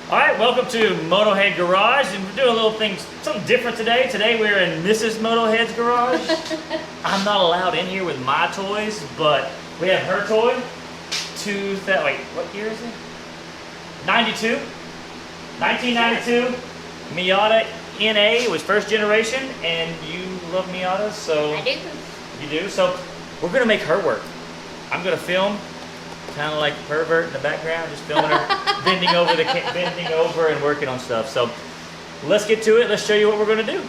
All right, welcome to Motohead Garage, and we're doing a little thing, something different today. Today we're in Mrs. Motohead's garage. I'm not allowed in here with my toys, but we have her toy. Wait, what year is it? 92, 1992. Miata NA was first generation, and you love Miatas, so I do. you do. So we're gonna make her work. I'm gonna film. Kind of like a pervert in the background, just filming her bending over and working on stuff. So let's get to it. Let's show you what we're going to do.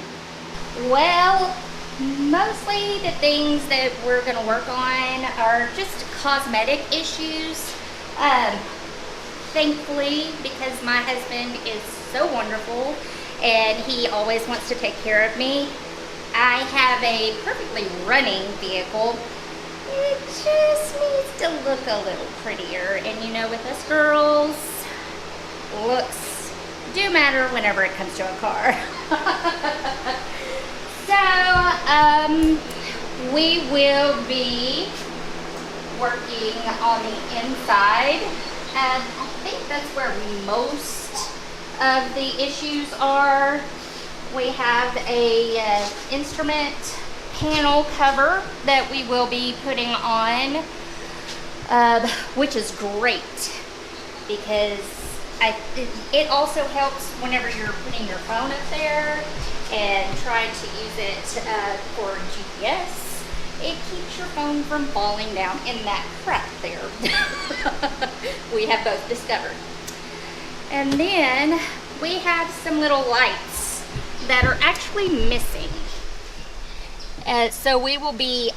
Well, mostly the things that we're going to work on are just cosmetic issues. Thankfully, because my husband is so wonderful and he always wants to take care of me, I have a perfectly running vehicle. It just needs to look a little prettier, and you know, with us girls, looks do matter whenever it comes to a car. So, we will be working on the inside, and I think that's where most of the issues are. We have a instrument panel cover that we will be putting on, which is great because it also helps whenever you're putting your phone up there and trying to use it for GPS. It keeps your phone from falling down in that crack there. We have both discovered. And then we have some little lights that are actually missing. So we will be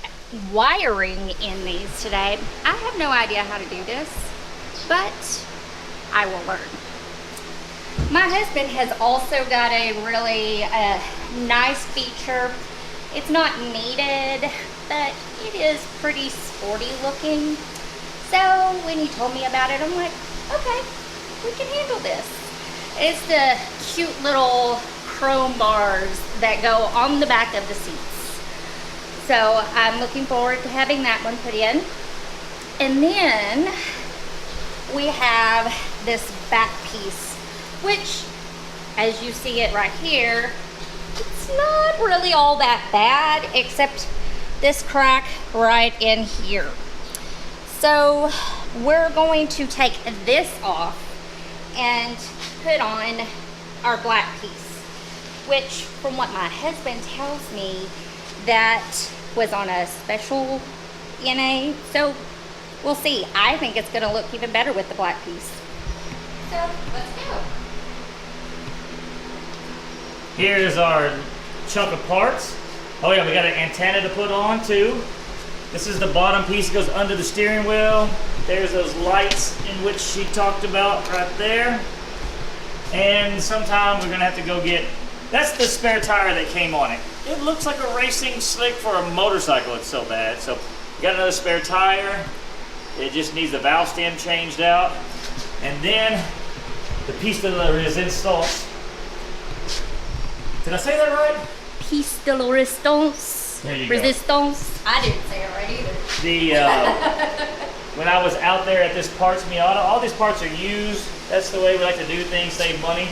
wiring in these today. I have no idea how to do this, but I will learn. My husband has also got a really nice feature. It's not needed, but it is pretty sporty looking. So when he told me about it, I'm like, okay, we can handle this. It's the cute little chrome bars that go on the back of the seats. So I'm looking forward to having that one put in. And then we have this back piece, which, as you see it right here, it's not really all that bad, except this crack right in here. So we're going to take this off and put on our black piece, which, from what my husband tells me, that was on a special NA, so we'll see. I think it's going to look even better with the black piece. So let's go. Here's our chunk of parts. Oh yeah, we got an antenna to put on too. This is the bottom piece that goes under the steering wheel. There's those lights in which she talked about right there. And sometime we're going to have to go get, that's the spare tire that came on it. It looks like a racing slick for a motorcycle, it's so bad. So we got another spare tire. It just needs the valve stem changed out. And then the piece de la resistance. Did I say that right? Piece de la resistance. There you Resistance. I didn't say it right either. When I was out there at this parts Miata, all these parts are used. That's the way we like to do things, save money.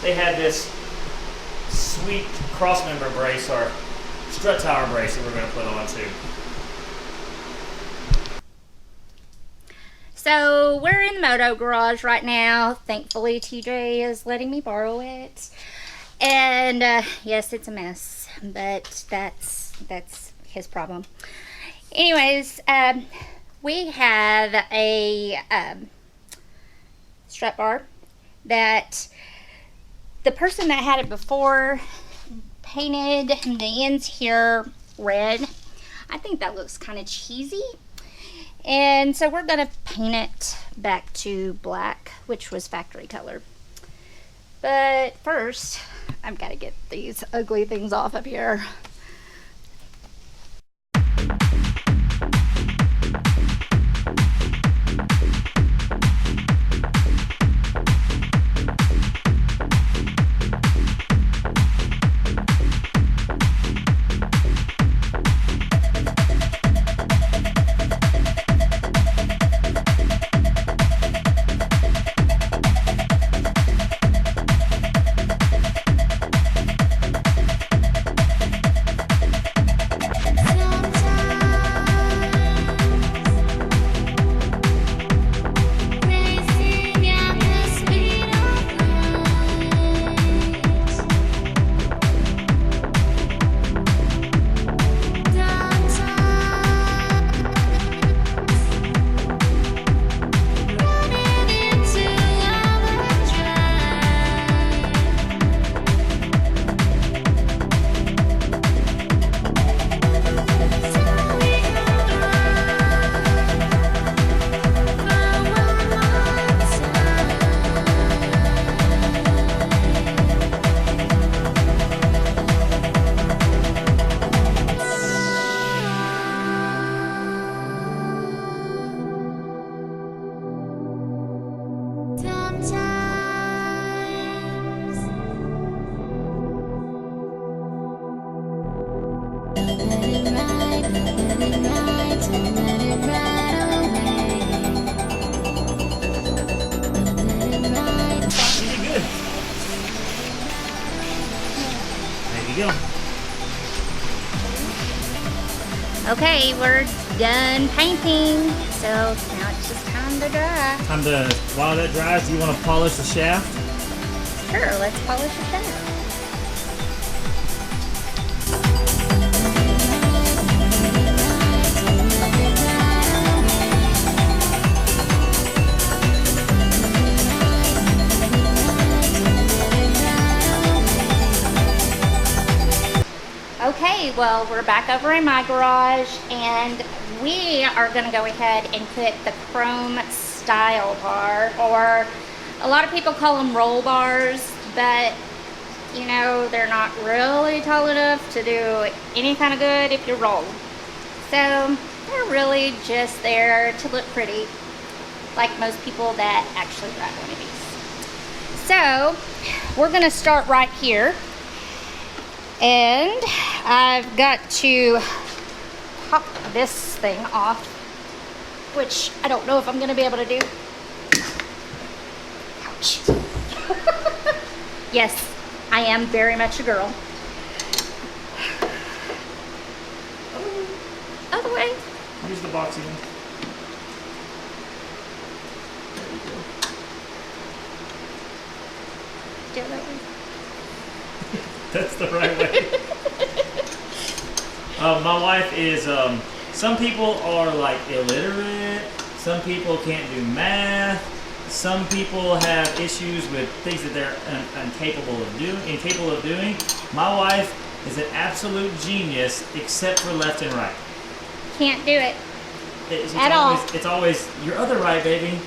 They had this sweet crossmember brace or strut tower brace that we're going to put on too. So we're in the Moto garage right now. Thankfully, TJ is letting me borrow it. And yes, it's a mess, but that's his problem. Anyways, we have a strut bar that the person that had it before painted the ends here red. I think that looks kind of cheesy. And so we're gonna paint it back to black, which was factory color. But first, I've got to get these ugly things off up here. go. Okay, we're done painting, so now it's just time to dry. While that dries, do you want to polish the shaft? Sure, let's polish the shaft. Okay, well, we're back over in my garage, and we are going to go ahead and put the chrome style bar, or a lot of people call them roll bars, but you know, they're not really tall enough to do any kind of good if you roll. So they're really just there to look pretty, like most people that actually drive one of these. So we're going to start right here. And I've got to pop this thing off, which I don't know if I'm going to be able to do. Ouch. Yes, I am very much a girl. Other way. Use the box again. Do it that way. That's the right way. My wife is, some people are like illiterate, some people can't do math, some people have issues with things that they're incapable of doing. My wife is an absolute genius except for left and right. Can't do it. It's always your other right, baby.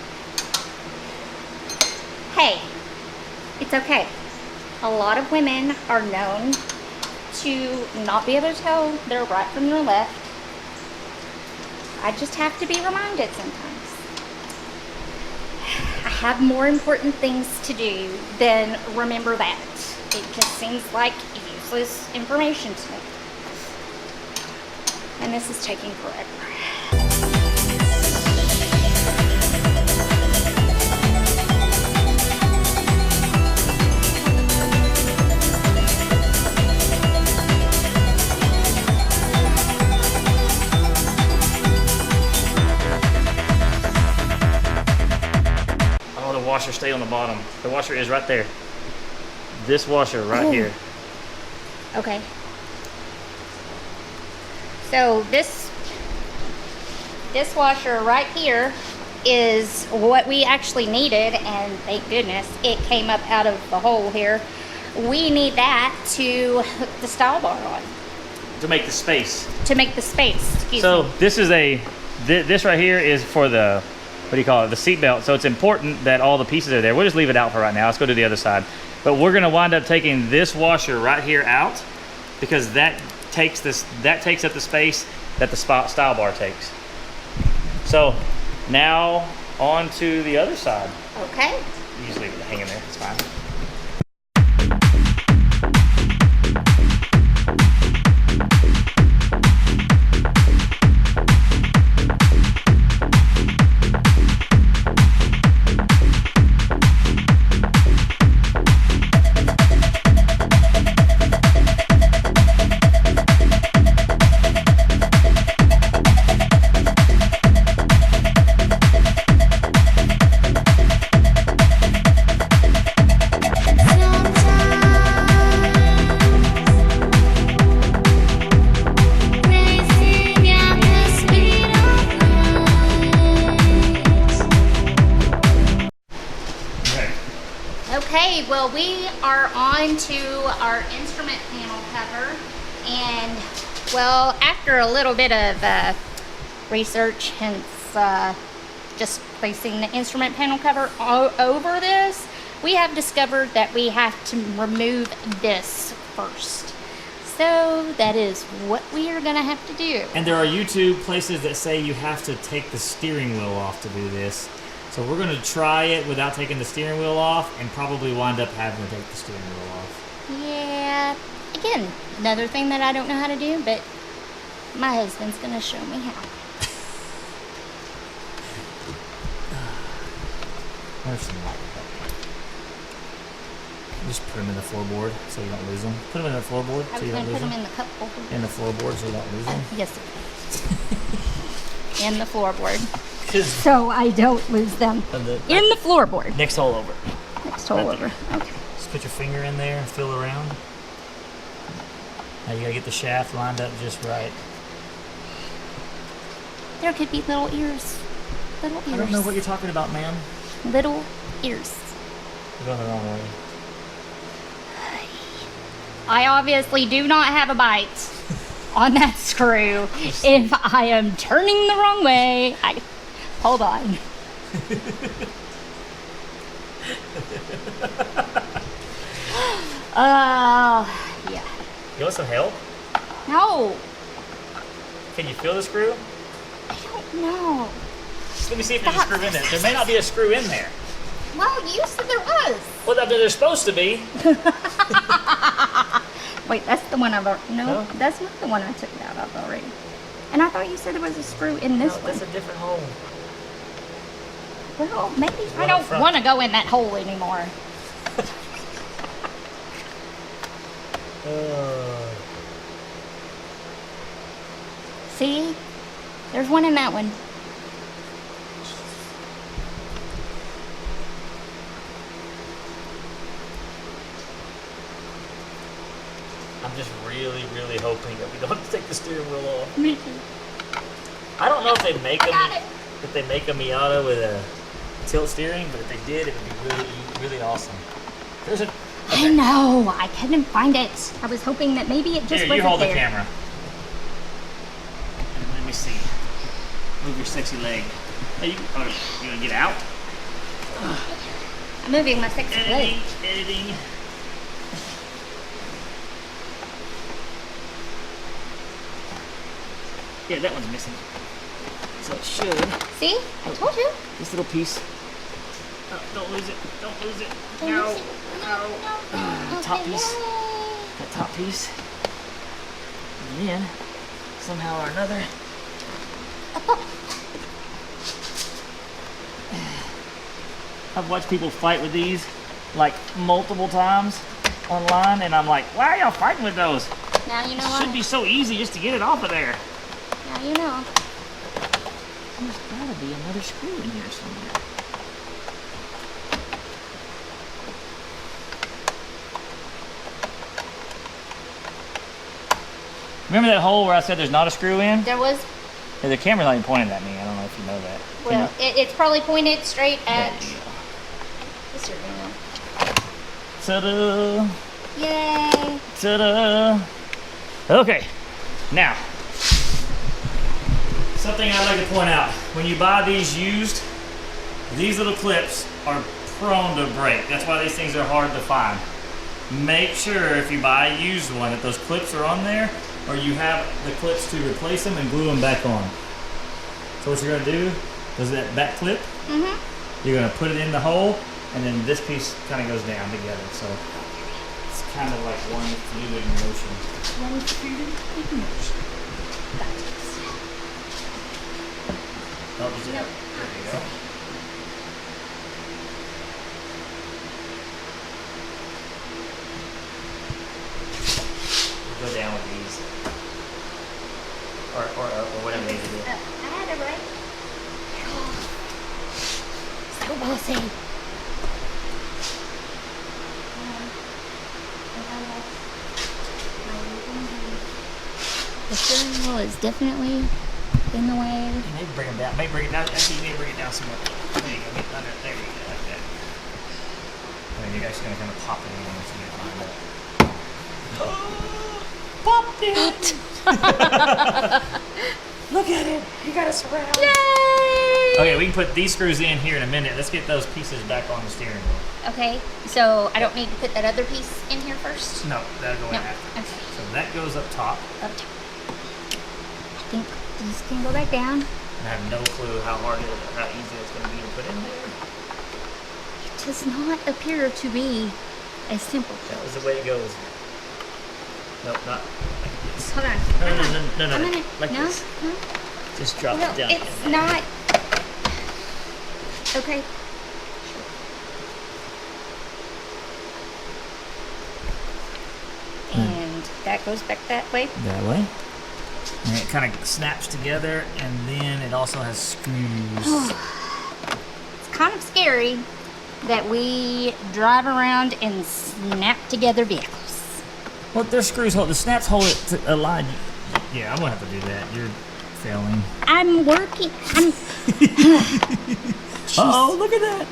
Hey, it's okay. A lot of women are known to not be able to tell their right from their left. I just have to be reminded sometimes. I have more important things to do than remember that. It just seems like useless information to me. And this is taking forever. Washer stay on the bottom. The washer is right there. This washer right here. Okay. So this washer right here is what we actually needed, and thank goodness it came up out of the hole here. We need that to hook the style bar on. To make the space. To make the space, excuse so me. This is this right here is for the, what do you call it, the seat belt. So it's important that all the pieces are there. We'll just leave it out for right now. Let's go to the other side. But we're gonna wind up taking this washer right here out because that takes up the space that the style bar takes. So now on to the other side. Okay. You just leave it hanging there, it's fine. Okay, well, we are on to our instrument panel cover, and well, after a little bit of research, hence just placing the instrument panel cover over this, we have discovered that we have to remove this first. So that is what we are gonna have to do. And there are YouTube places that say you have to take the steering wheel off to do this. So we're gonna try it without taking the steering wheel off and probably wind up having to take the steering wheel off. Yeah, again, another thing that I don't know how to do, but my husband's gonna show me how. There's some light. Just put them in the floorboard so you don't lose them. Put them in the floorboard I so was you going don't to lose put them them. in the cup holder. In the floorboard so you don't lose them. Yes. In the floorboard. So I don't lose them. In the floorboard. Next hole over. Next hole over. Okay. Just put your finger in there and feel around. Now you gotta get the shaft lined up just right. There could be little ears. Little ears. I don't know what you're talking about, ma'am. Little ears. You're going the wrong way. I obviously do not have a bite on that screw if I am turning the wrong way. Hold on. Yeah. You want some help? No. Can you feel the screw? I don't know. Let me see if there's a screw in there. There may not be a screw in there. Well, you said there was. Well, there's supposed to be. Wait, that's the one I've already. No, that's not the one I took it out of already. And I thought you said there was a screw in this one. That's a different hole. Well, maybe I don't want to go in that hole anymore. See? There's one in that one. I'm just really, really hoping that we don't have to take the steering wheel off. Me too. I don't know if they make I got it. if they make a Miata with a tilt steering, but if they did, it would be really, really awesome. There's a. I know. I couldn't find it. I was hoping that maybe it just Here, wasn't you hold there. the camera. Let me see. Move your sexy leg. Hey, you gonna get out? I'm moving my sexy leg. Editing. Yeah, that one's missing. So it should. See? I told you. This little piece. Oh, don't lose it. Don't lose it. Don't No. lose it. No. Top Okay, piece. yay. That top piece. And then, somehow or another. I've watched people fight with these like multiple times online, and I'm like, why are y'all fighting with those? Now you know It why. should be so easy just to get it off of there. Now you know. There's gotta be another screw in here somewhere. Remember that hole where I said there's not a screw in? There was. Yeah, the camera's not even pointing at me. I don't know if you know that. Well, it's probably pointed straight at. There you go. This your video. Ta-da! Yay! Ta-da! Okay, now, something I'd like to point out. When you buy these used, these little clips are prone to break. That's why these things are hard to find. Make sure if you buy a used one that those clips are on there, or you have the clips to replace them and glue them back on. So what you're gonna do is that back clip, you're gonna put it in the hole, and then this piece kind of goes down together. So it's kind of like one fluid motion. One fluid motion. Oh, did you have? There you go. Go down with these, or whatever they do. I had it right. So bossy. The steering wheel is definitely in the way. You may bring them down. May bring it down. Actually, you may bring it down some more. There you go. Get under. There you go. Like that. And then you're actually gonna kind of pop it in once you get behind it. Popped it! Look at it. You got a surround. Yay! Okay, we can put these screws in here in a minute. Let's get those pieces back on the steering wheel. Okay, so I don't need to put that other piece in here first? No, that'll go in No. after. Okay. So that goes up top. Up top. I think these can go back down. And I have no clue how hard it is or how easy it's going to be to put in there. It does not appear to be as simple. That was the way it goes. Nope, not like this. Hold on. No, hold no, on. no, no, I'm no, gonna, like no, this. No, Just drop no, it down. it's not. Okay. that goes back that way. That way. And it kind of snaps together, and then it also has screws. It's kind of scary that we drive around and snap together vehicles. Well, there's screws hold. The snaps hold it to align. Yeah, I'm gonna have to do that. You're failing. I'm working. Oh, look at that.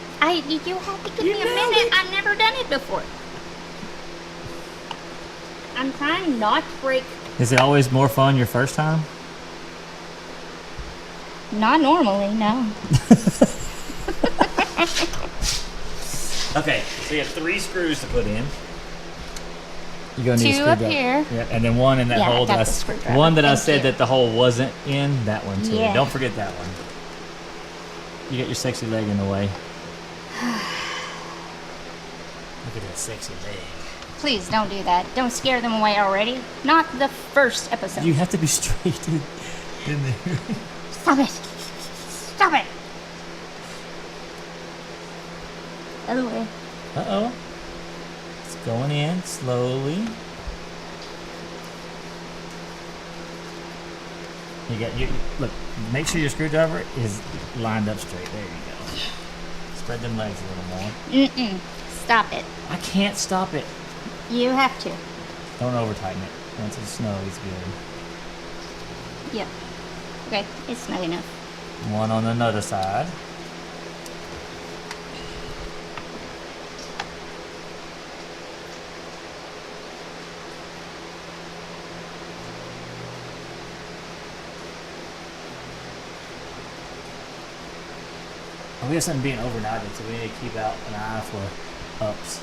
You have to give me a minute. I've never done it before. I'm trying not to break. Is it always more fun your first time? Not normally, no. Okay, so you have 3 screws to put in. You're gonna need 2 a up screwdriver. here. Yeah, and then 1 in that Yeah, I hole. got That the screwdriver. one that I Thank said you. that the hole wasn't in. That one too. Yeah. Don't forget that one. You got your sexy leg in the way. Look at that sexy leg. Please don't do that. Don't scare them away already. Not the first episode. You have to be straight in there. Stop it. Stop it. Other way. Uh-oh. It's going in slowly. Look, make sure your screwdriver is lined up straight. There you go. Spread them legs a little more. Mm-mm. Snap it. I can't stop it. You have to. Don't over tighten it. Once it snows, good. Yep. Okay, it's snug enough. One on another side. We have something being overnighted, so we need to keep out an eye for ups.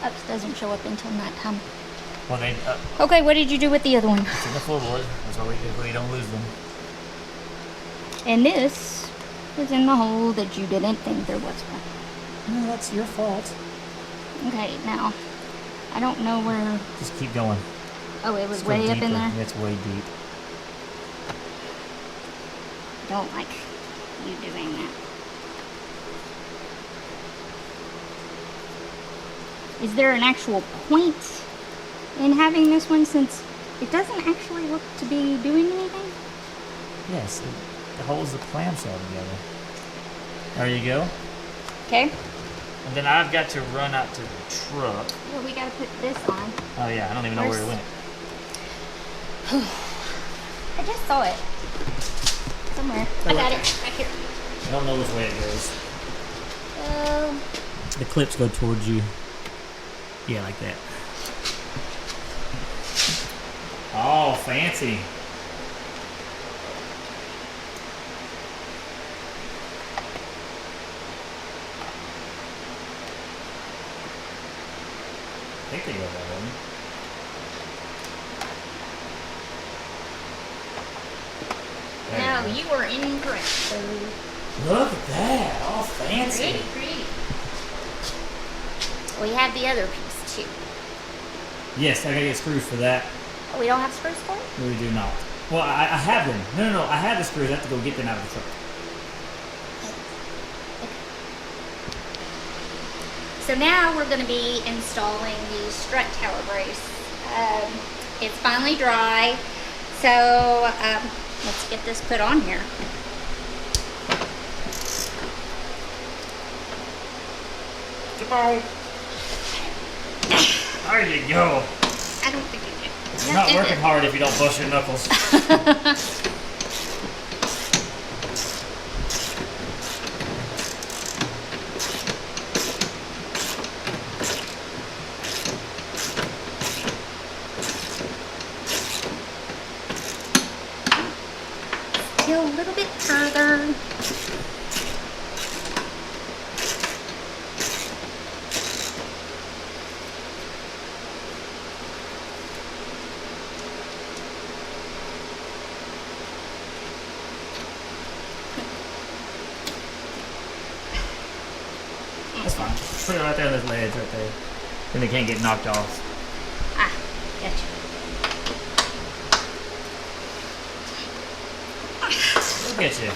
Ups doesn't show up until nighttime. Well, they Okay, what did you do with the other one? it's in the floorboard. That's why we don't lose them. And this was in the hole that you didn't think there was one. No, that's your fault. Okay, now, I don't know where... Just keep going. Oh, it was Just go way up in deeper. there? It's way deep. Don't like you doing that. Is there an actual point in having this one, since it doesn't actually look to be doing anything? Yes, it holds the clamshell together. There you go. Okay. And then I've got to run out to the truck. Well, we gotta put this on. Oh yeah, I don't even know where it went. I just saw it. Somewhere. I got it. Right here. I don't know which way it goes. Um, The clips go towards you. Yeah, like that. Oh, fancy. I think they go that way. There no, you you were incorrect. So, go. Look at that. All fancy. pretty. We have the other piece too. Yes, I gotta get screws for that. Oh, we don't have screws for it? No, we do not. Well, I have them. No. I have the screws. I have to go get them out of the truck. So now we're going to be installing the strut tower brace. It's finally dry, so let's get this put on here. Goodbye. There you go. I don't think you do. You're not working hard if you don't bust your knuckles. Still a little bit further. That's fine. Put it right there on this ledge right there. Then it can't get knocked off. Ah, gotcha. Look at you.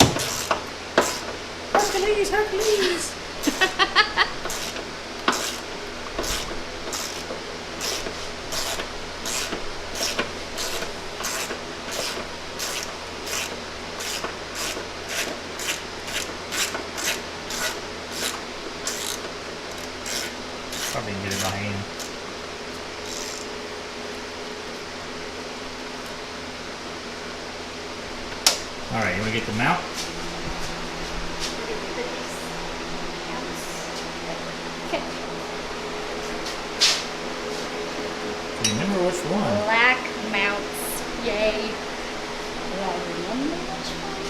Hercules, Hercules. Probably can get it by hand. All right, you want to get the mount? Okay. Do you remember which one? Black mounts. Yay. Do I remember which one?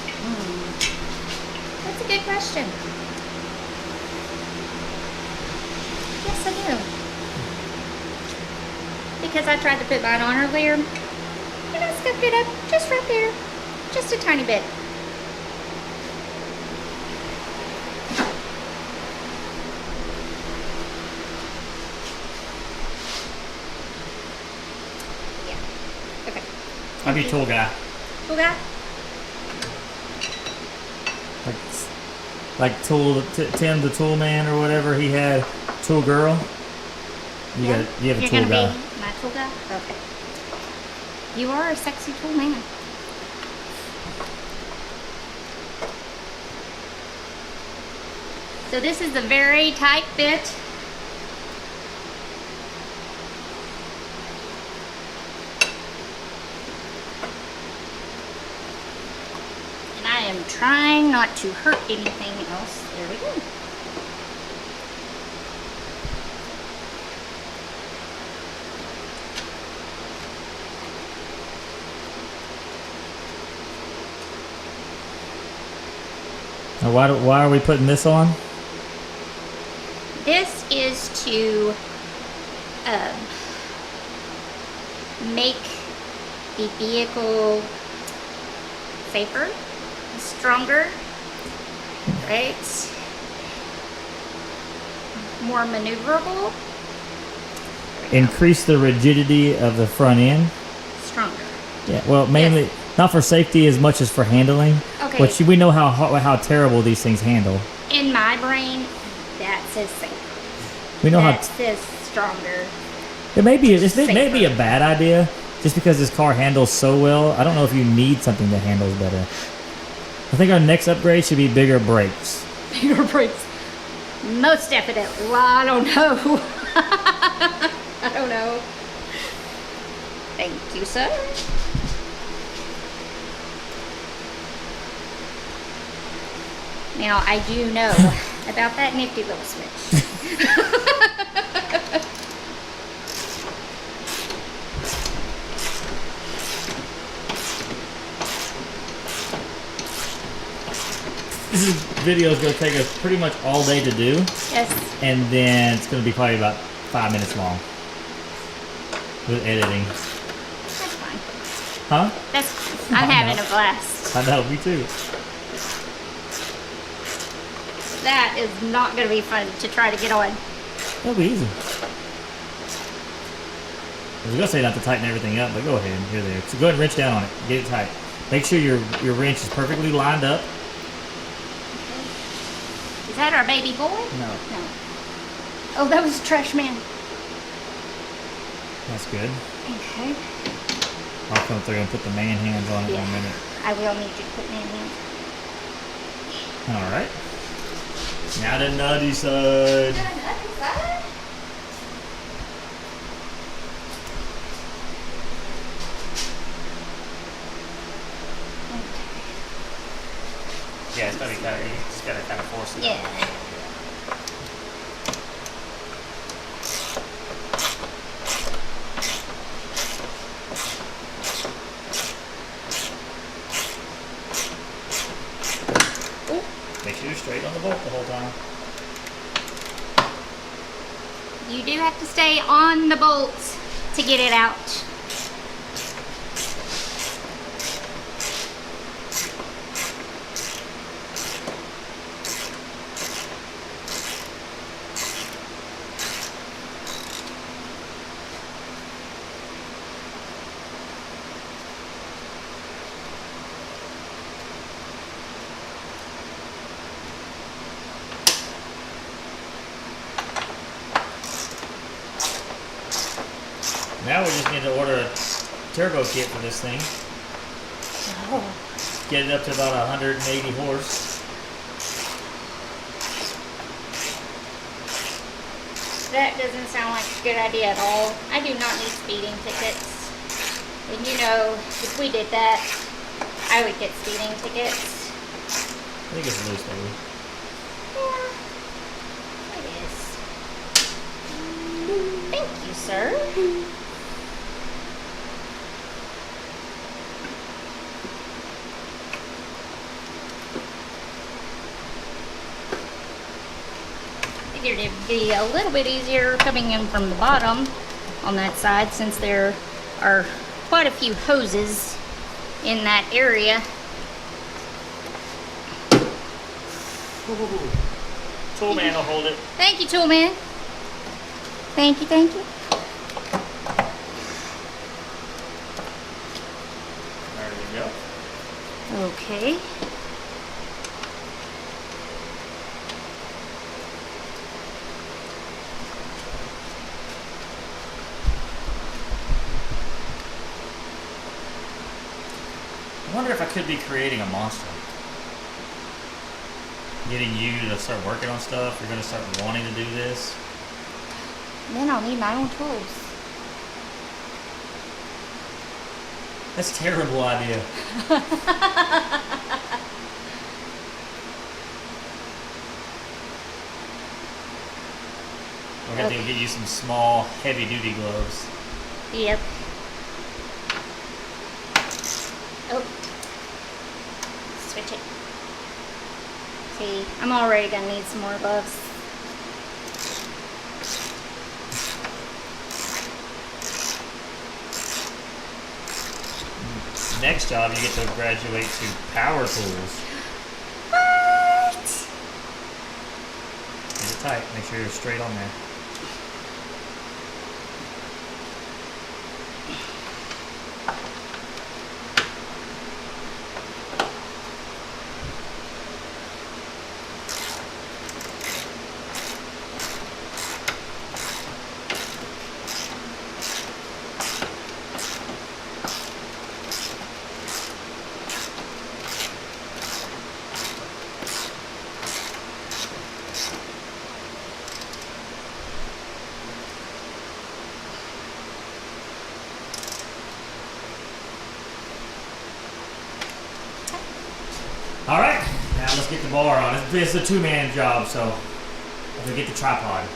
That's a good question. Yes, I do. Because I tried to put mine on earlier, and I scooped it up just right there. Just a tiny bit. Yeah. Okay. I'll be tool guy. Tool guy? Like Tim the tool man or whatever he had, tool girl. You have a You're tool gonna guy. be my tool guy? Okay. You are a sexy tool man. So this is a very tight fit. And I am trying not to hurt anything else. There we go. Now why are we putting this on? This is to make the vehicle safer, stronger, right? More maneuverable. Increase the rigidity of the front end. Stronger. Yeah, well, mainly not for safety as much as for handling. Okay. Which we know how terrible these things handle. In my brain, that says safer. We know That how says stronger. it may be a bad idea just because this car handles so well. I don't know if you need something that handles better. I think our next upgrade should be bigger brakes. Bigger brakes. Most definitely. Well, I don't know. I don't know. Thank you, sir. Now, I do know about that nifty little switch. This video is going to take us pretty much all day to do, Yes. and then it's going to be probably about 5 minutes long with editing. That's fine. Huh? I'm having a blast. I know, me too. That is not going to be fun to try to get on. That'll be easy. I was going to say not to tighten everything up, but go ahead. Here, there. So go ahead and wrench down on it. Get it tight. Make sure your wrench is perfectly lined up. Is that our baby boy? No. No. Oh, that was trash man. That's good. Okay. I'll come through and put the man hands on it in a minute. I will need you to put me in here. All right. Now the nutty side. Yeah, it's gotta be kind of, you just gotta kind of force it. Yeah. Make sure you're straight on the bolt the whole time. You do have to stay on the bolt to get it out. Now we just need to order a turbo kit for this thing. Oh. Get it up to about 180 horse. That doesn't sound like a good idea at all. I do not need speeding tickets. And you know, if we did that, I would get speeding tickets. I think it's loose, baby. Yeah, it is. Thank you, sir. Figured it'd be a little bit easier coming in from the bottom on that side since there are quite a few hoses in that area. Toolman will hold it. Thank you, Toolman. Thank you, thank you. There we go. Okay. I wonder if I could be creating a monster. Getting you to start working on stuff. You're going to start wanting to do this. Then I'll need my own tools. That's a terrible idea. We're going to have to get you some small, heavy-duty gloves. Yep. Oh. Switch it. See, I'm already gonna need some more gloves. Next job, you get to graduate to power tools. What? Get it tight. Make sure you're straight on there. All right, now let's get the bar on. It's a two-man job, so we'll get the tripod.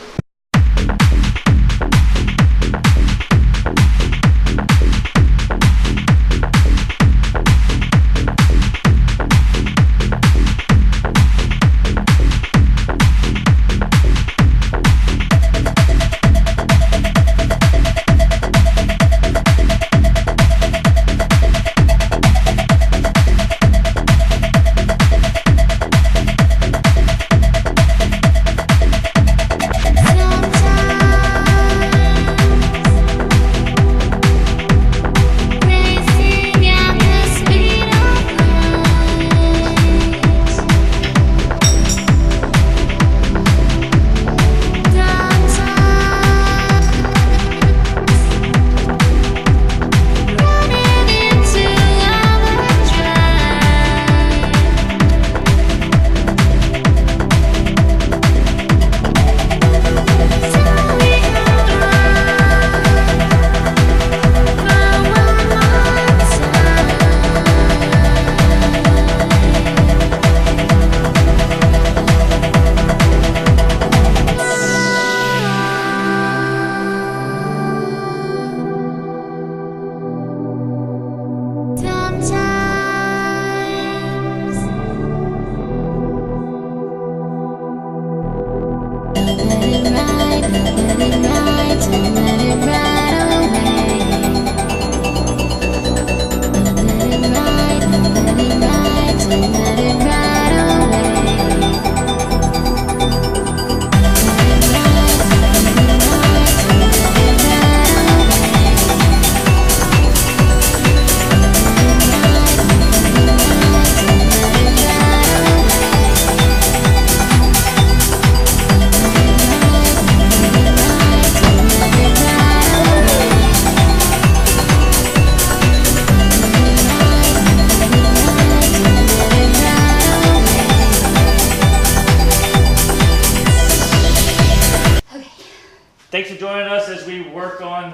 thanks for joining us as we work on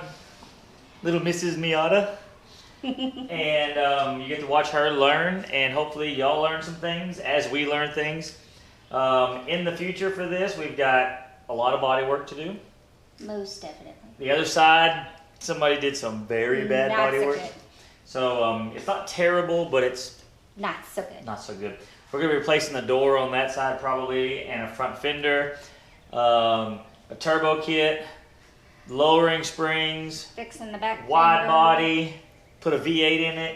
little Mrs. Miata. And you get to watch her learn, and hopefully y'all learn some things as we learn things. In the future for this, we've got a lot of body work to do. Most definitely. The other side, somebody did some very bad body work. Good. So it's not terrible, but it's not so good. Not so good. We're going to be replacing the door on that side probably, and a front fender, a turbo kit, lowering springs, Fixing the back wide fender. body, put a V8 in it.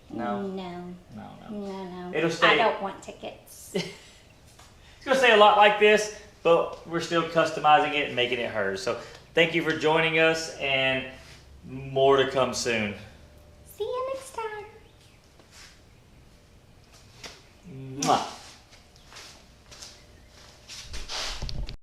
No. No. It'll stay. I don't want tickets. It's going to stay a lot like this, but we're still customizing it and making it hers. So thank you for joining us, and more to come soon. See you next time. Mwah.